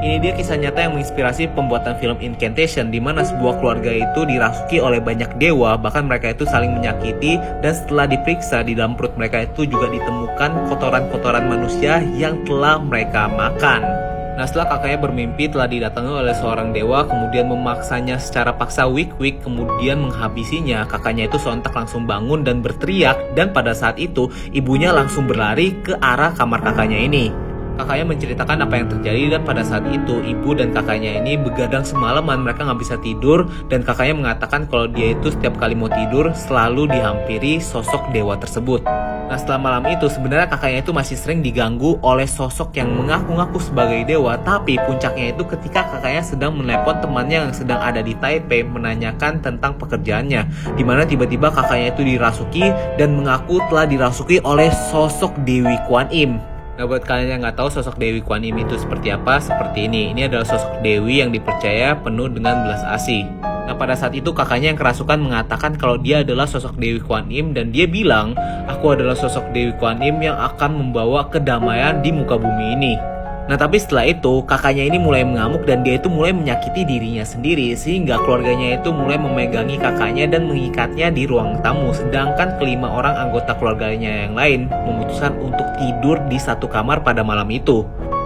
Ini dia kisah nyata yang menginspirasi pembuatan film Incantation, di mana sebuah keluarga itu dirasuki oleh banyak dewa, bahkan mereka itu saling menyakiti, dan setelah diperiksa di dalam perut mereka itu juga ditemukan kotoran-kotoran manusia yang telah mereka makan. Nah, setelah kakaknya bermimpi telah didatangi oleh seorang dewa, kemudian memaksanya secara paksa wik-wik, kemudian menghabisinya. Kakaknya itu sontak langsung bangun dan berteriak, dan pada saat itu ibunya langsung berlari ke arah kamar kakaknya ini. Kakaknya menceritakan apa yang terjadi, dan pada saat itu ibu dan kakaknya ini begadang semalaman, mereka nggak bisa tidur, dan kakaknya mengatakan kalau dia itu setiap kali mau tidur selalu dihampiri sosok dewa tersebut. Nah, setelah malam itu sebenarnya kakaknya itu masih sering diganggu oleh sosok yang mengaku-ngaku sebagai dewa, tapi puncaknya itu ketika kakaknya sedang menelepon temannya yang sedang ada di Taipei menanyakan tentang pekerjaannya, dimana tiba-tiba kakaknya itu dirasuki dan mengaku telah dirasuki oleh sosok Dewi Kwan Im. Nah, buat kalian yang nggak tahu sosok Dewi Kwan Im itu seperti apa, seperti ini. Ini adalah sosok Dewi yang dipercaya penuh dengan belas asih. Nah, pada saat itu kakaknya yang kerasukan mengatakan kalau dia adalah sosok Dewi Kwan Im, dan dia bilang, aku adalah sosok Dewi Kwan Im yang akan membawa kedamaian di muka bumi ini. Nah, tapi setelah itu kakaknya ini mulai mengamuk dan dia itu mulai menyakiti dirinya sendiri, sehingga keluarganya itu mulai memegangi kakaknya dan mengikatnya di ruang tamu, sedangkan kelima orang anggota keluarganya yang lain memutuskan untuk tidur di satu kamar pada malam itu.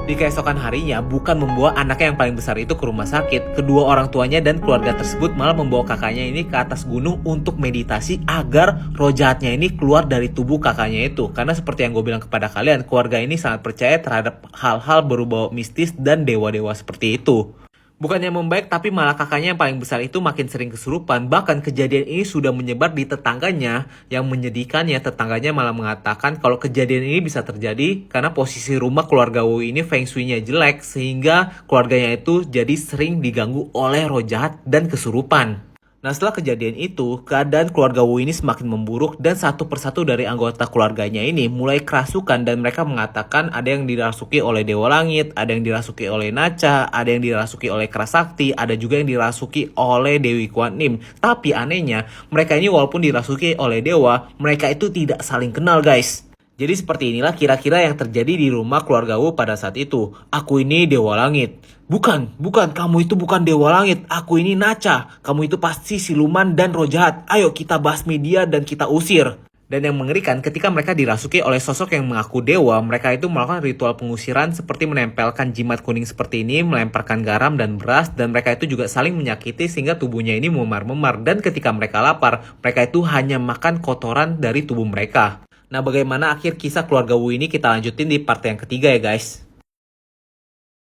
Di keesokan harinya, bukan membawa anaknya yang paling besar itu ke rumah sakit, kedua orang tuanya dan keluarga tersebut malah membawa kakaknya ini ke atas gunung untuk meditasi agar roh jahatnya ini keluar dari tubuh kakaknya itu. Karena seperti yang gue bilang kepada kalian, keluarga ini sangat percaya terhadap hal-hal berbau mistis dan dewa-dewa seperti itu. Bukannya membaik, tapi malah kakaknya yang paling besar itu makin sering kesurupan. Bahkan kejadian ini sudah menyebar di tetangganya. Yang menyedihkannya, tetangganya malah mengatakan kalau kejadian ini bisa terjadi karena posisi rumah keluarga Wu ini feng shui-nya jelek, sehingga keluarganya itu jadi sering diganggu oleh roh jahat dan kesurupan. Nah, setelah kejadian itu, keadaan keluarga Wu ini semakin memburuk, dan satu persatu dari anggota keluarganya ini mulai kerasukan, dan mereka mengatakan ada yang dirasuki oleh Dewa Langit, ada yang dirasuki oleh Nacha, ada yang dirasuki oleh Kerasakti, ada juga yang dirasuki oleh Dewi Kwan Im. Tapi anehnya, mereka ini walaupun dirasuki oleh dewa, mereka itu tidak saling kenal, guys. Jadi seperti inilah kira-kira yang terjadi di rumah keluarga Wu pada saat itu. Aku ini Dewa Langit. Bukan, kamu itu bukan Dewa Langit. Aku ini Nacha. Kamu itu pasti siluman dan roh jahat. Ayo kita basmi dia dan kita usir. Dan yang mengerikan, ketika mereka dirasuki oleh sosok yang mengaku dewa, mereka itu melakukan ritual pengusiran seperti menempelkan jimat kuning seperti ini, melemparkan garam dan beras, dan mereka itu juga saling menyakiti sehingga tubuhnya ini memar-memar. Dan ketika mereka lapar, mereka itu hanya makan kotoran dari tubuh mereka. Nah, bagaimana akhir kisah keluarga Wu ini kita lanjutin di part yang ketiga ya guys.